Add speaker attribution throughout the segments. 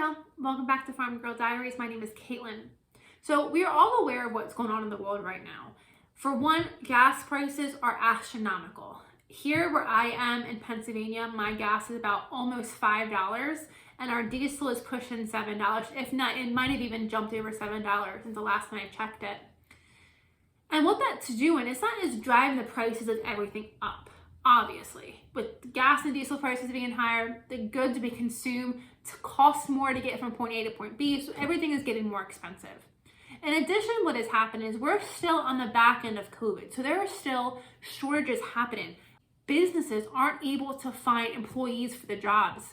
Speaker 1: y'all, welcome back to Farm Girl Diaries. My name is Caitlin. So we are all aware of what's going on in the world right now. For one, gas prices are astronomical. Here where I am in Pennsylvania, my gas is about almost $5 and our diesel is pushing $7. If not, it might have even jumped over $7 since the last time I checked it. And what that's doing is that is driving the prices of everything up. Obviously, with gas and diesel prices being higher, the goods we consume cost more to get from point A to point B, so everything is getting more expensive. In addition, what has happened is we're still on the back end of COVID, so there are still shortages happening. Businesses aren't able to find employees for the jobs.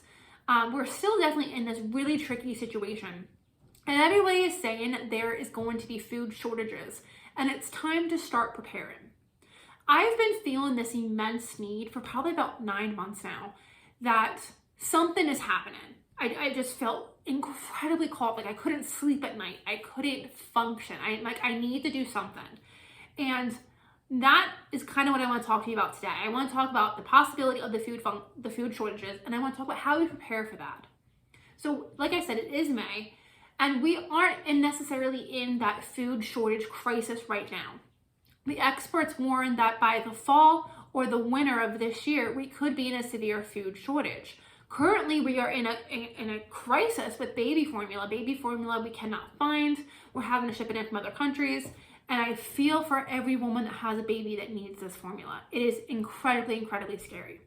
Speaker 1: We're still definitely in this really tricky situation. And everybody is saying that there is going to be food shortages, and it's time to start preparing. I've been feeling this immense need for probably about 9 months now that something is happening. I just felt incredibly called, like I couldn't sleep at night. I couldn't function. I need to do something. And that is kind of what I want to talk to you about today. I want to talk about the possibility of the food shortages, and I want to talk about how we prepare for that. So like I said, it is May, and we aren't necessarily in that food shortage crisis right now. The experts warn that by the fall or the winter of this year, we could be in a severe food shortage. Currently, we are in a crisis with baby formula. Baby formula we cannot find. We're having to ship it in from other countries. And I feel for every woman that has a baby that needs this formula. It is incredibly, incredibly scary.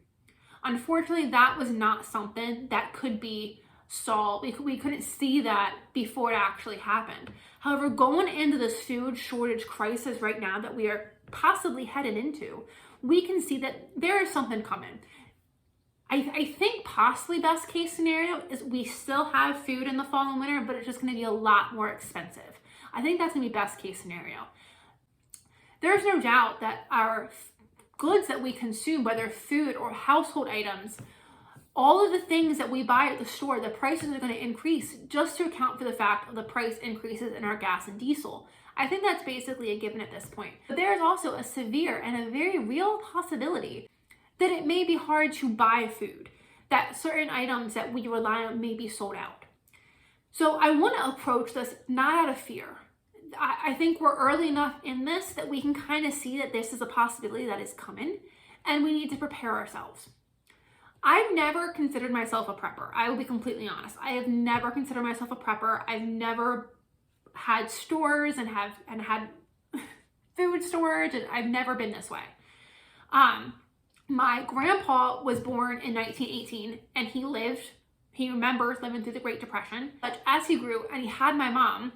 Speaker 1: Unfortunately, that was not something that could be solved. We couldn't see that before it actually happened. However, going into this food shortage crisis right now that we are possibly headed into, we can see that there is something coming. I think possibly best case scenario is we still have food in the fall and winter, but it's just going to be a lot more expensive. I think that's going to be best case scenario. There's no doubt that our goods that we consume, whether food or household items, all of the things that we buy at the store, the prices are going to increase just to account for the fact of the price increases in our gas and diesel. I think that's basically a given at this point. But there is also a severe and a very real possibility that it may be hard to buy food, that certain items that we rely on may be sold out. So I want to approach this not out of fear. I think we're early enough in this that we can kind of see that this is a possibility that is coming, and we need to prepare ourselves. I've never considered myself a prepper. I will be completely honest. I have never considered myself a prepper. I've never had stores and had food storage, and I've never been this way. My grandpa was born in 1918, and he remembers living through the Great Depression. But as he grew and he had my mom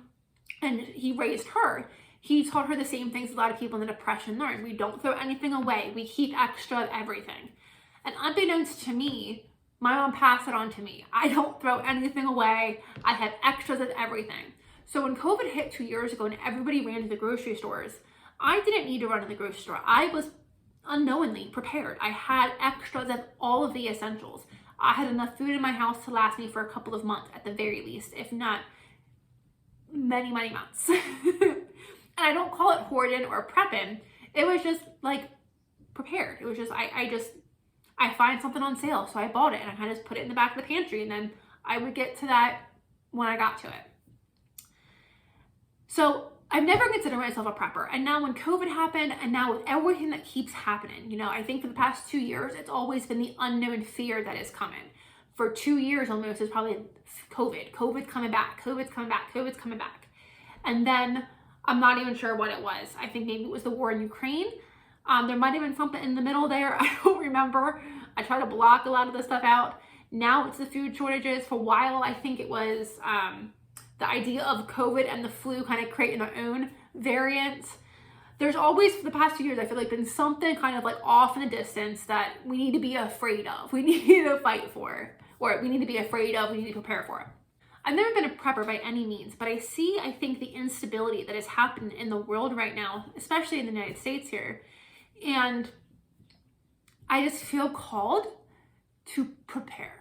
Speaker 1: and he raised her, he taught her the same things a lot of people in the Depression learned. We don't throw anything away. We keep extra of everything. And unbeknownst to me, my mom passed it on to me. I don't throw anything away. I have extras of everything. So when COVID hit 2 years ago and everybody ran to the grocery stores, I didn't need to run to the grocery store. I was unknowingly prepared. I had extras of all of the essentials. I had enough food in my house to last me for a couple of months at the very least, if not many, many months. And I don't call it hoarding or prepping. It was just like prepared. It was just, I find something on sale, so I bought it and I kind of just put it in the back of the pantry, and then I would get to that when I got to it. So I've never considered myself a prepper. And now when COVID happened, and now with everything that keeps happening, I think for the past 2 years, it's always been the unknown fear that is coming. For 2 years almost, it's probably COVID coming back, COVID's coming back, COVID's coming back. And then I'm not even sure what it was. I think maybe it was the war in Ukraine. There might have been something in the middle there. I don't remember. I try to block a lot of the stuff out. Now it's the food shortages. For a while, I think it was the idea of COVID and the flu kind of creating their own variants. There's always, for the past 2 years, I feel like been something kind of like off in the distance that we need to be afraid of. We need to fight for, or we need to be afraid of, we need to prepare for it. I've never been a prepper by any means, but I think the instability that is happening in the world right now, especially in the United States here, and I just feel called to prepare.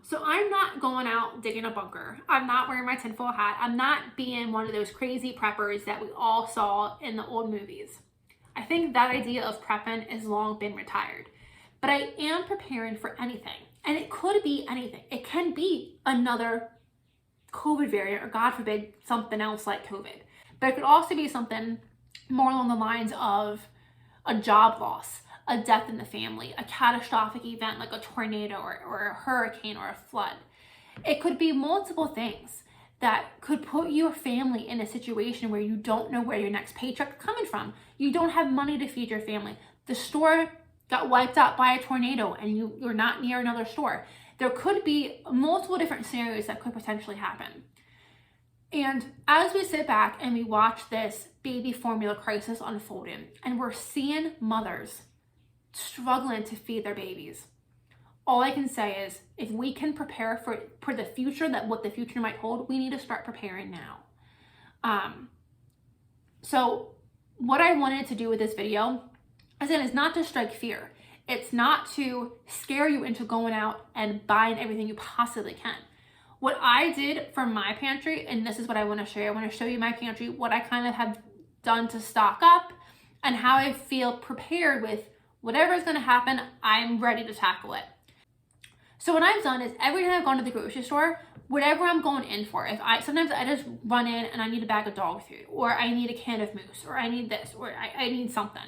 Speaker 1: So I'm not going out digging a bunker. I'm not wearing my tinfoil hat. I'm not being one of those crazy preppers that we all saw in the old movies. I think that idea of prepping has long been retired. But I am preparing for anything. And it could be anything. It can be another COVID variant, or God forbid, something else like COVID. But it could also be something more along the lines of a job loss, a death in the family, a catastrophic event like a tornado or a hurricane or a flood. It could be multiple things that could put your family in a situation where you don't know where your next paycheck is coming from. You don't have money to feed your family. The store got wiped out by a tornado and you're not near another store. There could be multiple different scenarios that could potentially happen. And as we sit back and we watch this baby formula crisis unfolding, and we're seeing mothers struggling to feed their babies, all I can say is, if we can prepare for the future, that what the future might hold, we need to start preparing now. So what I wanted to do with this video, again, is not to strike fear. It's not to scare you into going out and buying everything you possibly can. What I did for my pantry, and this is what I want to show you. I want to show you my pantry, what I kind of have done to stock up, and how I feel prepared with whatever is going to happen. I'm ready to tackle it. So what I've done is, every time I've gone to the grocery store, whatever I'm going in for, sometimes I just run in and I need a bag of dog food, or I need a can of mousse, or I need this, or I need something.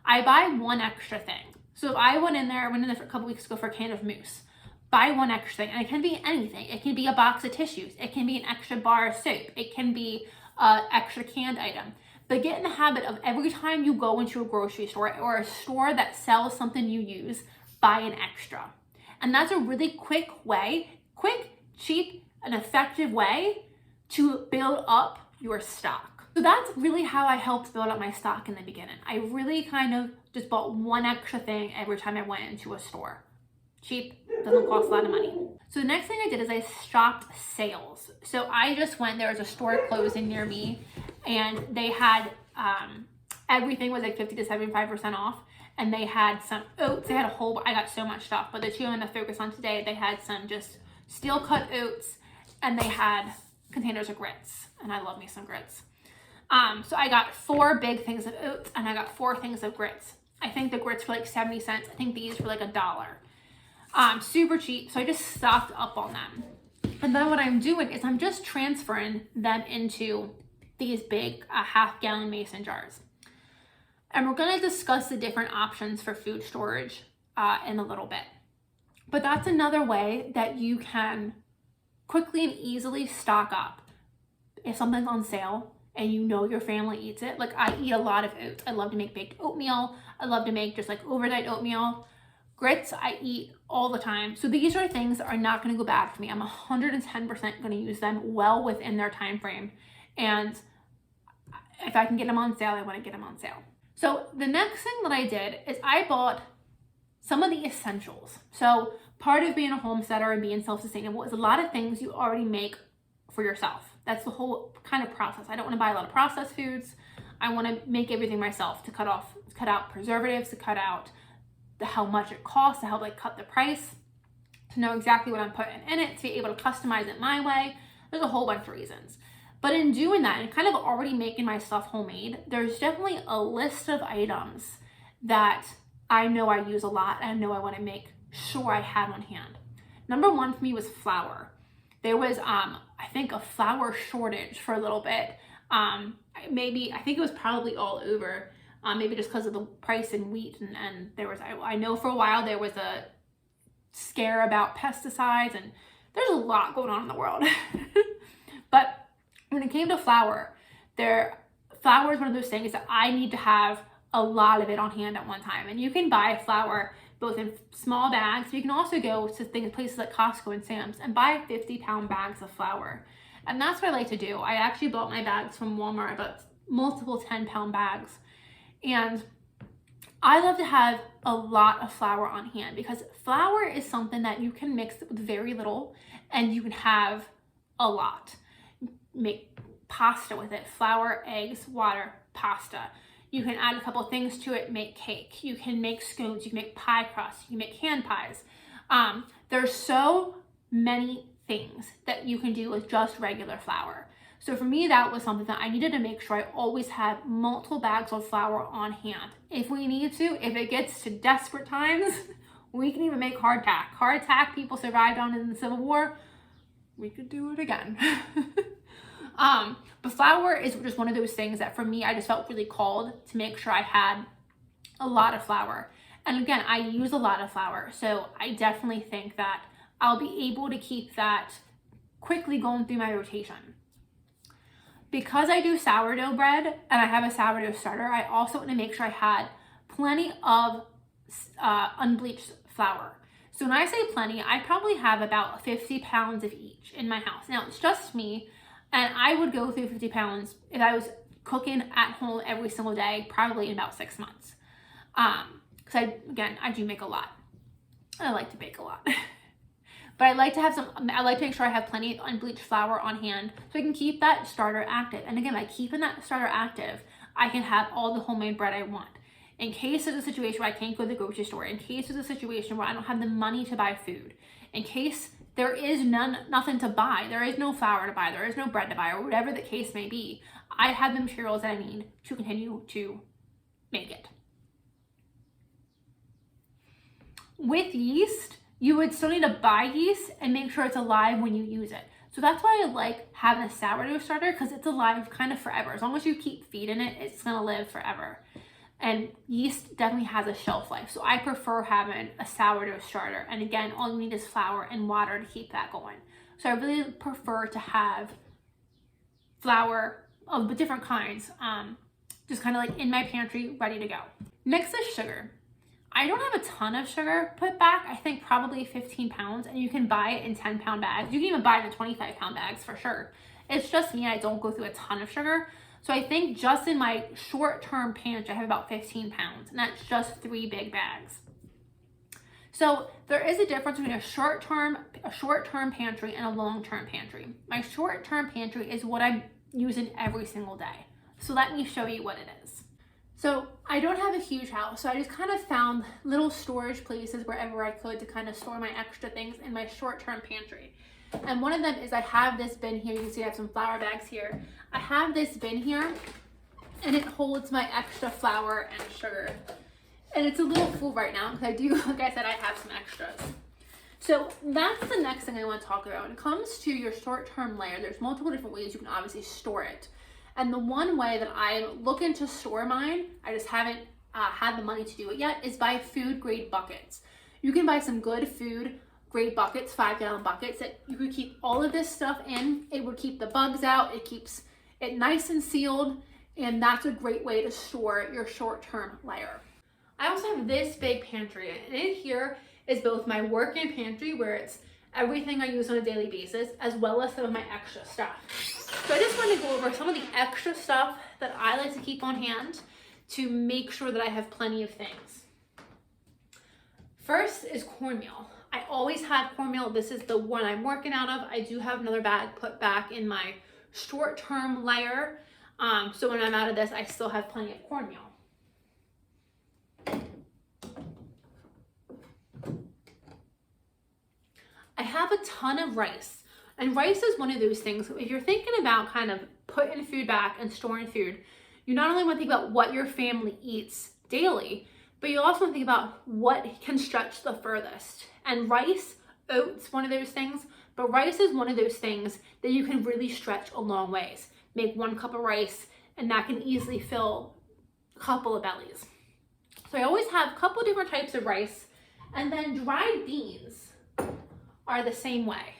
Speaker 1: I buy one extra thing. So if I went in there for a couple weeks ago for a can of mousse, buy one extra thing, and it can be anything. It can be a box of tissues. It can be an extra bar of soap. It can be an extra canned item. But get in the habit of, every time you go into a grocery store or a store that sells something you use, buy an extra. And that's a really quick, cheap, and effective way to build up your stock. So that's really how I helped build up my stock in the beginning. I really kind of just bought one extra thing every time I went into a store. Cheap, doesn't cost a lot of money. So the next thing I did is I shopped sales. So I just went, there was a store closing near me, and they had, everything was like 50 to 75% off. And they had some oats. They had a whole, I got so much stuff, but the two I'm gonna focus on today, they had some just steel cut oats, and they had containers of grits. And I love me some grits. So I got 4 big things of oats, and I got 4 things of grits. I think the grits were like 70 cents. I think these were like $1. Super cheap. So I just stocked up on them. And then what I'm doing is I'm just transferring them into these big half-gallon mason jars. And we're going to discuss the different options for food storage in a little bit. But that's another way that you can quickly and easily stock up. If something's on sale and you know your family eats it, like I eat a lot of oats. I love to make baked oatmeal. I love to make just like overnight oatmeal. Grits I eat all the time. So these are things that are not going to go bad for me. I'm 110% going to use them well within their time frame. And if I can get them on sale, I want to get them on sale. So the next thing that I did is I bought some of the essentials. So part of being a homesteader and being self-sustainable is a lot of things you already make for yourself. That's the whole kind of process. I don't want to buy a lot of processed foods. I want to make everything myself, to cut out preservatives, to cut out how much it costs, to help like cut the price, to know exactly what I'm putting in it, to be able to customize it my way. There's a whole bunch of reasons. But in doing that and kind of already making my stuff homemade, there's definitely a list of items that I know I use a lot and I know I want to make sure I have on hand. Number one for me was flour. There was, I think, a flour shortage for a little bit. I think it was probably all over, maybe just because of the price in wheat. And there was, I know for a while there was a scare about pesticides, and there's a lot going on in the world. But when it came to flour, flour is one of those things that I need to have a lot of it on hand at one time. And you can buy flour both in small bags, but you can also go to places like Costco and Sam's and buy 50-pound bags of flour. And that's what I like to do. I actually bought my bags from Walmart, I bought multiple 10-pound bags. And I love to have a lot of flour on hand, because flour is something that you can mix with very little and you can have a lot. Make pasta with it: flour, eggs, water, pasta. You can add a couple things to it, make cake. You can make scones, you can make pie crust, you can make hand pies. There's so many things that you can do with just regular flour. So for me, that was something that I needed to make sure I always had multiple bags of flour on hand. If we need to, if it gets to desperate times, We can even make hardtack. Hardtack people survived on in the Civil War. We could do it again. But flour is just one of those things that for me, I just felt really called to make sure I had a lot of flour. And again, I use a lot of flour, so I definitely think that I'll be able to keep that quickly going through my rotation. Because I do sourdough bread and I have a sourdough starter, I also want to make sure I had plenty of unbleached flour. So when I say plenty, I probably have about 50 pounds of each in my house. Now, it's just me, and I would go through 50 pounds if I was cooking at home every single day, probably in about 6 months. Because I do make a lot. I like to bake a lot. But I like to make sure I have plenty of unbleached flour on hand so I can keep that starter active. And again, by keeping that starter active, I can have all the homemade bread I want. In case there's a situation where I can't go to the grocery store, in case there's a situation where I don't have the money to buy food, in case there is nothing to buy, there is no flour to buy, there is no bread to buy, or whatever the case may be, I have the materials that I need to continue to make it. With yeast, you would still need to buy yeast and make sure it's alive when you use it. So that's why I like having a sourdough starter, because it's alive kind of forever. As long as you keep feeding it, it's gonna live forever. And yeast definitely has a shelf life. So I prefer having a sourdough starter. And again, all you need is flour and water to keep that going. So I really prefer to have flour of different kinds, just kind of like in my pantry, ready to go. Next is sugar. I don't have a ton of sugar put back. I think probably 15 pounds, and you can buy it in 10-pound bags. You can even buy it in 25-pound bags for sure. It's just me, I don't go through a ton of sugar. So I think just in my short-term pantry, I have about 15 pounds, and that's just 3 big bags. So there is a difference between a short-term pantry and a long-term pantry. My short-term pantry is what I'm using every single day. So let me show you what it is. So I don't have a huge house, so I just kind of found little storage places wherever I could to kind of store my extra things in my short-term pantry. And one of them is I have this bin here. You can see I have some flour bags here. I have this bin here, and it holds my extra flour and sugar. And it's a little full right now because I do, like I said, I have some extras. So that's the next thing I want to talk about. When it comes to your short-term layer, there's multiple different ways you can obviously store it. And the one way that I'm looking to store mine, I just haven't had the money to do it yet, is buy food grade buckets. You can buy some good food grade buckets, 5-gallon buckets, that you could keep all of this stuff in. It would keep the bugs out, it keeps it nice and sealed, and that's a great way to store your short-term layer. I also have this big pantry, and in here is both my working pantry, where it's everything I use on a daily basis, as well as some of my extra stuff. So I just want to go over some of the extra stuff that I like to keep on hand to make sure that I have plenty of things. First is cornmeal. I always have cornmeal. This is the one I'm working out of. I do have another bag put back in my short-term layer. So when I'm out of this, I still have plenty of cornmeal. I have a ton of rice. And rice is one of those things, if you're thinking about kind of putting food back and storing food, you not only want to think about what your family eats daily, but you also want to think about what can stretch the furthest. And rice, oats, one of those things, but rice is one of those things that you can really stretch a long ways. Make 1 cup of rice, and that can easily fill a couple of bellies. So I always have a couple different types of rice, and then dried beans are the same way.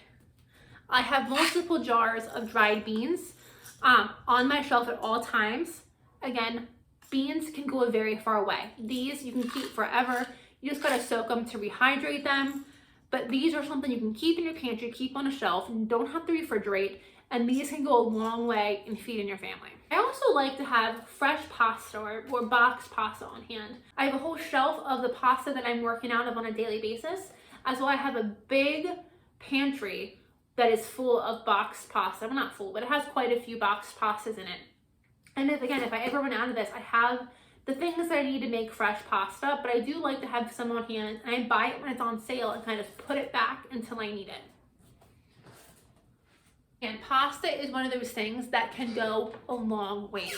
Speaker 1: I have multiple jars of dried beans on my shelf at all times. Again, beans can go very far away. These you can keep forever. You just gotta soak them to rehydrate them. But these are something you can keep in your pantry, keep on a shelf, and don't have to refrigerate. And these can go a long way in feeding your family. I also like to have fresh pasta or boxed pasta on hand. I have a whole shelf of the pasta that I'm working out of on a daily basis, as well I have a big pantry that is full of boxed pasta. Well, not full, but it has quite a few boxed pastas in it. And if I ever run out of this, I have the things that I need to make fresh pasta, but I do like to have some on hand, and I buy it when it's on sale and kind of put it back until I need it. And pasta is one of those things that can go a long way.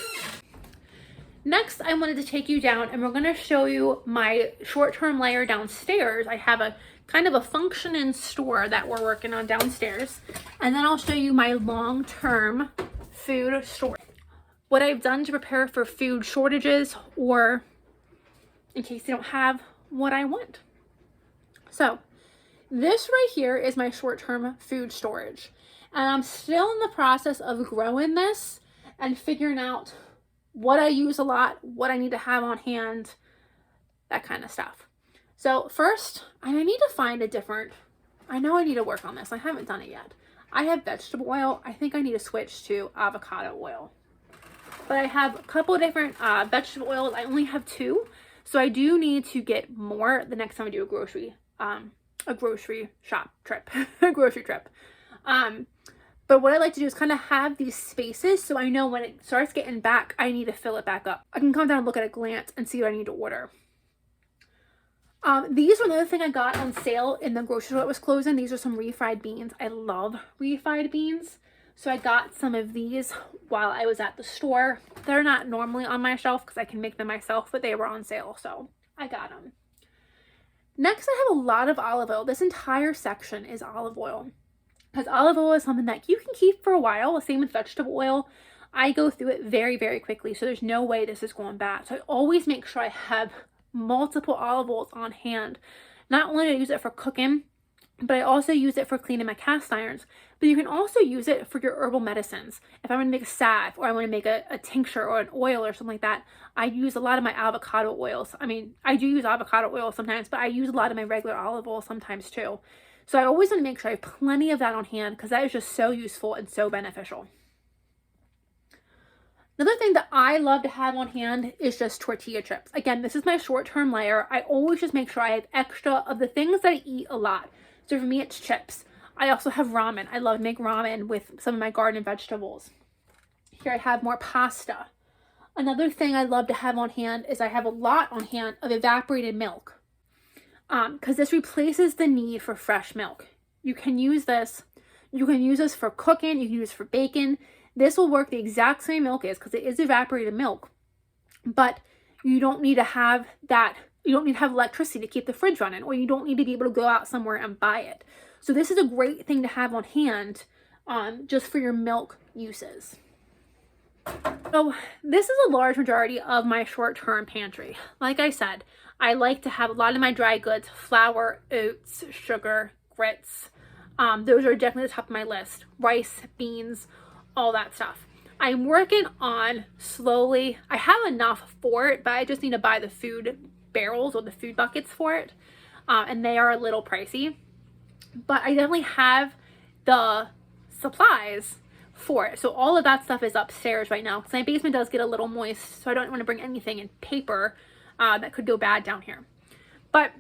Speaker 1: Next, I wanted to take you down and we're going to show you my short-term layer downstairs. I have a kind of a functioning store that we're working on downstairs. And then I'll show you my long-term food storage. What I've done to prepare for food shortages or in case you don't have what I want. So this right here is my short-term food storage. And I'm still in the process of growing this and figuring out what I use a lot, what I need to have on hand, that kind of stuff. So first, I need to find a different, I know I need to work on this. I haven't done it yet. I have vegetable oil. I think I need to switch to avocado oil. But I have a couple of different vegetable oils. I only have 2. So I do need to get more the next time I do a grocery shop trip, a grocery trip. But what I like to do is kind of have these spaces so I know when it starts getting back, I need to fill it back up. I can come down and look at a glance and see what I need to order. These are another thing I got on sale in the grocery store that was closing. These are some refried beans. I love refried beans. So I got some of these while I was at the store. They're not normally on my shelf because I can make them myself, but they were on sale, so I got them. Next, I have a lot of olive oil. This entire section is olive oil. Because olive oil is something that you can keep for a while. Same with vegetable oil. I go through it very, very quickly, so there's no way this is going bad. So I always make sure I have multiple olive oils on hand. Not only do I use it for cooking, but I also use it for cleaning my cast irons. But you can also use it for your herbal medicines. If I want to make a salve or I want to make a tincture or an oil or something like that, I use a lot of my avocado oils. I mean, I do use avocado oil sometimes, but I use a lot of my regular olive oil sometimes too. So I always want to make sure I have plenty of that on hand because that is just so useful and so beneficial. Another thing that I love to have on hand is just tortilla chips. Again, this is my short-term layer. I always just make sure I have extra of the things that I eat a lot. So for me, it's chips. I also have ramen. I love to make ramen with some of my garden vegetables. Here I have more pasta. Another thing I love to have on hand is I have a lot on hand of evaporated milk. Because this replaces the need for fresh milk. You can use this for cooking, you can use it for bacon. This will work the exact same milk is because it is evaporated milk, but you don't need to have that, you don't need to have electricity to keep the fridge running, or you don't need to be able to go out somewhere and buy it. So this is a great thing to have on hand just for your milk uses. So this is a large majority of my short-term pantry. Like I said, I like to have a lot of my dry goods, flour, oats, sugar, grits. Those are definitely the top of my list. Rice, beans, all that stuff. I'm working on slowly. I have enough for it, but I just need to buy the food barrels or the food buckets for it. And they are a little pricey. But I definitely have the supplies for it. So all of that stuff is upstairs right now because my basement does get a little moist, so I don't want to bring anything in paper that could go bad down here. But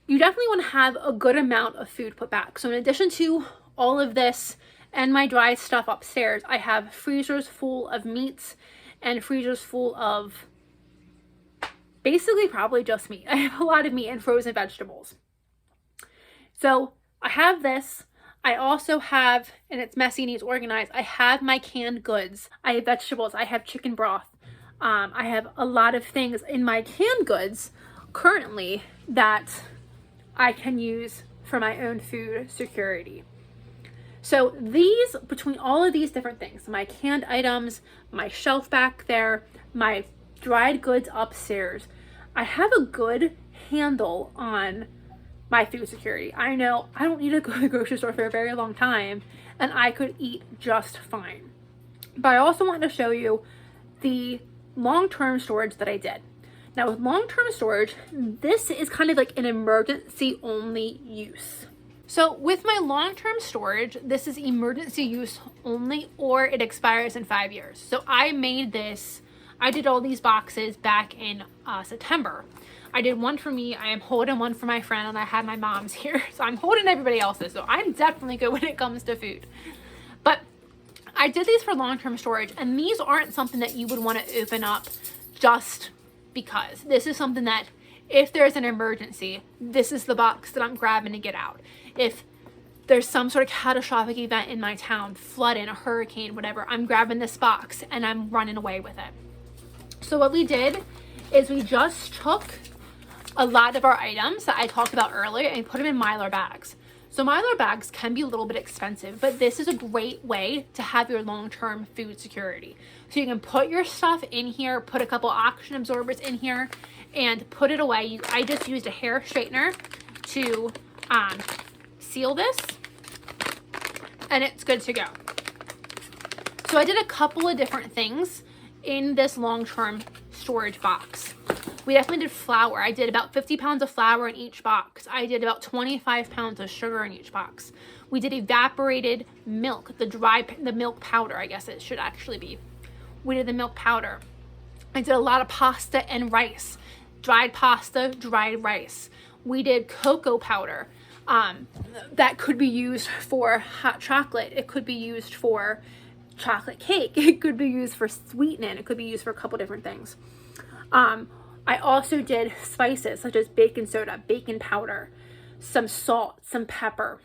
Speaker 1: you definitely want to have a good amount of food put back. So in addition to all of this and my dry stuff upstairs, I have freezers full of meats and freezers full of basically probably just meat. I have a lot of meat and frozen vegetables. So I have this. I also have, and it's messy, needs organized, I have my canned goods. I have vegetables. I have chicken broth. I have a lot of things in my canned goods currently that I can use for my own food security. So these, between all of these different things, my canned items, my shelf back there, my dried goods upstairs, I have a good handle on my food security. I know I don't need to go to the grocery store for a very long time and I could eat just fine. But I also want to show you the long-term storage that I did. Now with long-term storage, this is kind of like an emergency only use. So with my long-term storage, this is emergency use only, or it expires in 5 years. So I made this, I did all these boxes back in September. I did one for me, I am holding one for my friend, and I had my mom's here. So I'm holding everybody else's. So I'm definitely good when it comes to food. But I did these for long-term storage, and these aren't something that you would want to open up just because. This is something that if there's an emergency, this is the box that I'm grabbing to get out. If there's some sort of catastrophic event in my town, flooding, a hurricane, whatever, I'm grabbing this box and I'm running away with it. So what we did is we just took a lot of our items that I talked about earlier and put them in Mylar bags. So Mylar bags can be a little bit expensive, but this is a great way to have your long-term food security. So you can put your stuff in here, put a couple oxygen absorbers in here, and put it away. I just used a hair straightener to seal this, and it's good to go. So I did a couple of different things in this long-term storage box. We definitely did flour. I did about 50 pounds of flour in each box. I did about 25 pounds of sugar in each box. We did evaporated milk, the milk powder, I guess it should actually be. We did the milk powder. I did a lot of pasta and rice. Dried pasta, dried rice. We did cocoa powder. That could be used for hot chocolate. It could be used for chocolate cake. It could be used for sweetening. It could be used for a couple different things. I also did spices such as baking soda, baking powder, some salt, some pepper,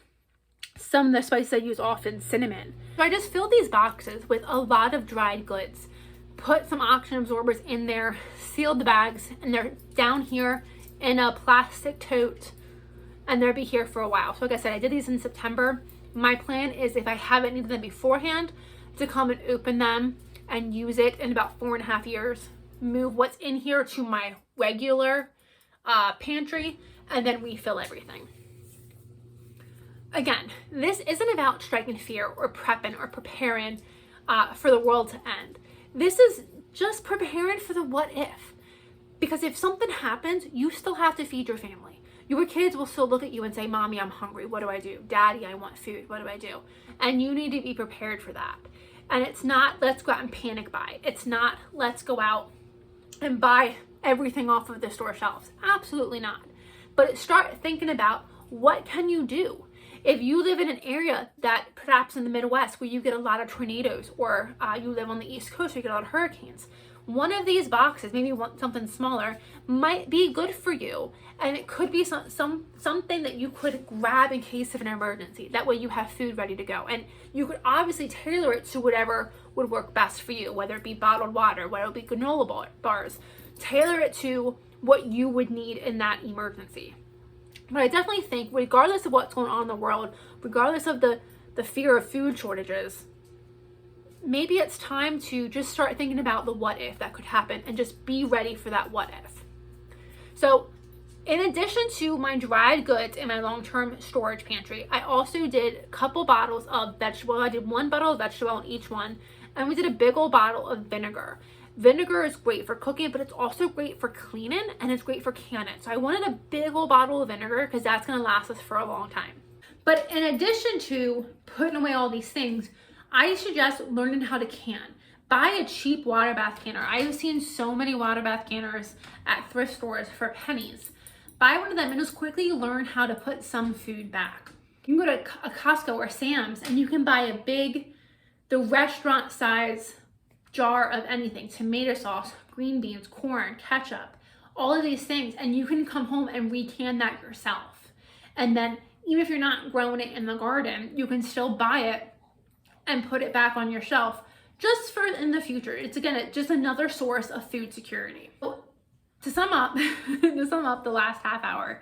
Speaker 1: some of the spices I use often, cinnamon. So I just filled these boxes with a lot of dried goods, put some oxygen absorbers in there, sealed the bags, and they're down here in a plastic tote, and they'll be here for a while. So like I said, I did these in September. My plan is, if I haven't needed them beforehand, to come and open them and use it in about 4.5 years. Move what's in here to my regular pantry, and then refill everything. Again, this isn't about striking fear or prepping or preparing for the world to end. This is just preparing for the what if. Because if something happens, you still have to feed your family. Your kids will still look at you and say, Mommy, I'm hungry. What do I do? Daddy, I want food. What do I do? And you need to be prepared for that. And it's not, let's go out and panic buy. It's not, let's go out and buy everything off of the store shelves. Absolutely not. But start thinking about, what can you do? If you live in an area that perhaps in the Midwest where you get a lot of tornadoes, or you live on the East Coast where you get a lot of hurricanes, one of these boxes, maybe something smaller, might be good for you. And it could be something that you could grab in case of an emergency. That way you have food ready to go. And you could obviously tailor it to whatever would work best for you, whether it be bottled water, whether it be granola bars. Tailor it to what you would need in that emergency. But I definitely think, regardless of what's going on in the world, regardless of the fear of food shortages, maybe it's time to just start thinking about the what if that could happen and just be ready for that what if. So in addition to my dried goods in my long-term storage pantry, I also did a couple bottles of vegetable. I did 1 bottle of vegetable in each one, and we did a big old bottle of vinegar. Vinegar is great for cooking, but it's also great for cleaning, and it's great for canning. So I wanted a big old bottle of vinegar because that's going to last us for a long time. But in addition to putting away all these things, I suggest learning how to can. Buy a cheap water bath canner. I have seen so many water bath canners at thrift stores for pennies. Buy one of them and just quickly learn how to put some food back. You can go to a Costco or Sam's and you can buy the restaurant size jar of anything, tomato sauce, green beans, corn, ketchup, all of these things, and you can come home and recan that yourself. And then even if you're not growing it in the garden, you can still buy it and put it back on your shelf just for in the future. It's again, just another source of food security. So, to sum up the last half hour,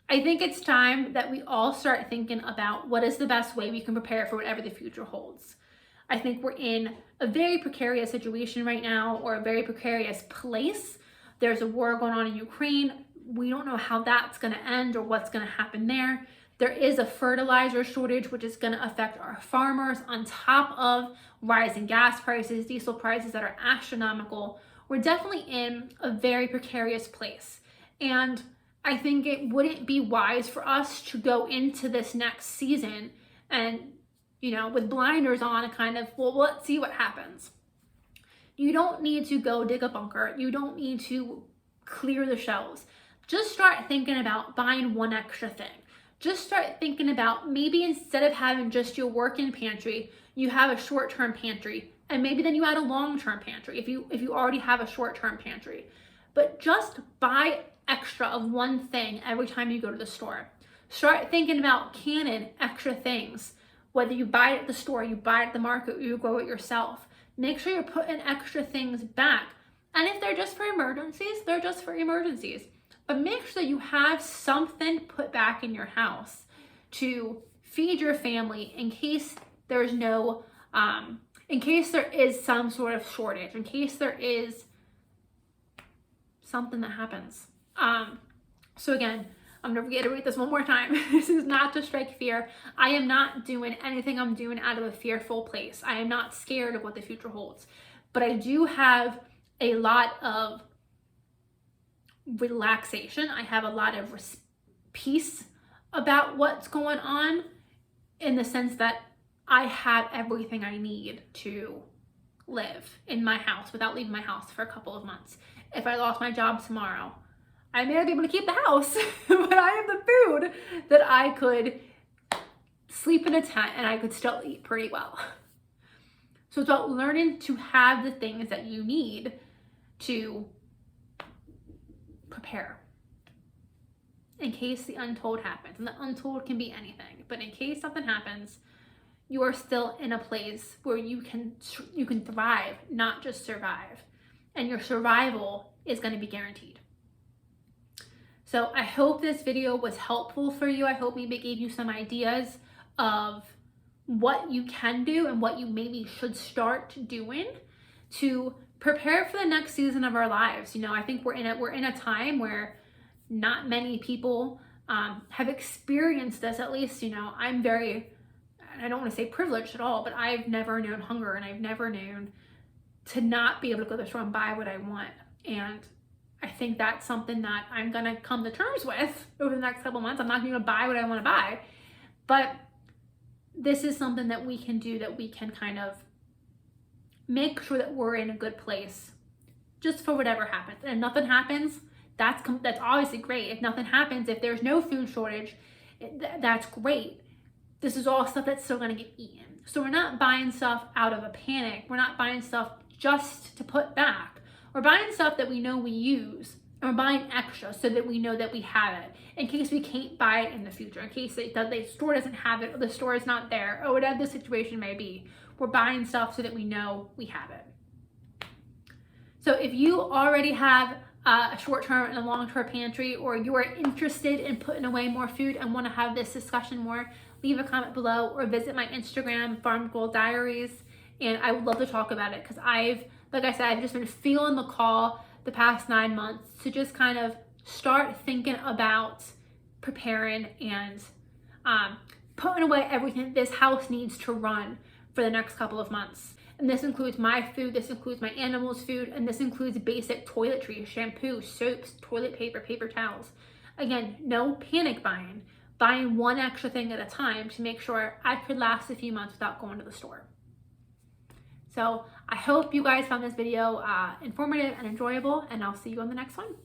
Speaker 1: I think it's time that we all start thinking about what is the best way we can prepare for whatever the future holds. I think we're in a very precarious situation right now, or a very precarious place. There's a war going on in Ukraine. We don't know how that's going to end or what's going to happen there. There is a fertilizer shortage, which is going to affect our farmers, on top of rising gas prices, diesel prices that are astronomical. We're definitely in a very precarious place. And I think it wouldn't be wise for us to go into this next season and, with blinders on, and kind of, well, let's see what happens. You don't need to go dig a bunker. You don't need to clear the shelves. Just start thinking about buying one extra thing. Just start thinking about, maybe instead of having just your work-in pantry, you have a short-term pantry, and maybe then you add a long-term pantry if you already have a short-term pantry. But just buy extra of one thing every time you go to the store. Start thinking about canning extra things. Whether you buy it at the store, you buy it at the market, or you grow it yourself. Make sure you're putting extra things back And if they're just for emergencies, they're just for emergencies. But make sure that you have something put back in your house to feed your family in case there's no, in case there is some sort of shortage, in case there is something that happens. So again, I'm gonna reiterate this one more time. This is not to strike fear. I am not doing anything I'm doing out of a fearful place. I am not scared of what the future holds. But I do have a lot of relaxation. I have a lot of peace about what's going on, in the sense that I have everything I need to live in my house without leaving my house for a couple of months. If I lost my job tomorrow, I may not be able to keep the house, but I have the food that I could sleep in a tent and I could still eat pretty well. So it's about learning to have the things that you need to prepare in case the untold happens. And the untold can be anything, but in case something happens, you are still in a place where you can thrive, not just survive. And your survival is going to be guaranteed. So I hope this video was helpful for you. I hope maybe it gave you some ideas of what you can do and what you maybe should start doing to prepare for the next season of our lives. You know, I think we're in a time where not many people have experienced this. At least, you know, I don't want to say privileged at all, but I've never known hunger, and I've never known to not be able to go to the store and buy what I want. And I think that's something that I'm gonna come to terms with over the next couple months. I'm not gonna buy what I want to buy, but this is something that we can do, that we can kind of make sure that we're in a good place just for whatever happens. And if nothing happens, that's obviously great. If nothing happens, if there's no food shortage, that's great. This is all stuff that's still gonna get eaten. So we're not buying stuff out of a panic. We're not buying stuff just to put back. We're buying stuff that we know we use, and we're buying extra so that we know that we have it in case we can't buy it in the future, in case the store doesn't have it, or the store is not there, or whatever the situation may be. We're buying stuff so that we know we have it. So if you already have a short-term and a long-term pantry, or you are interested in putting away more food and want to have this discussion more, leave a comment below or visit my Instagram, Farm Girl Diaries, and I would love to talk about it, because like I said, I've just been feeling the call the past 9 months to just kind of start thinking about preparing and putting away everything this house needs to run for the next couple of months. And this includes my food, this includes my animals' food, and this includes basic toiletries, shampoo, soaps, toilet paper, paper towels. Again, no panic buying one extra thing at a time to make sure I could last a few months without going to the store. So I hope you guys found this video informative and enjoyable, and I'll see you on the next one.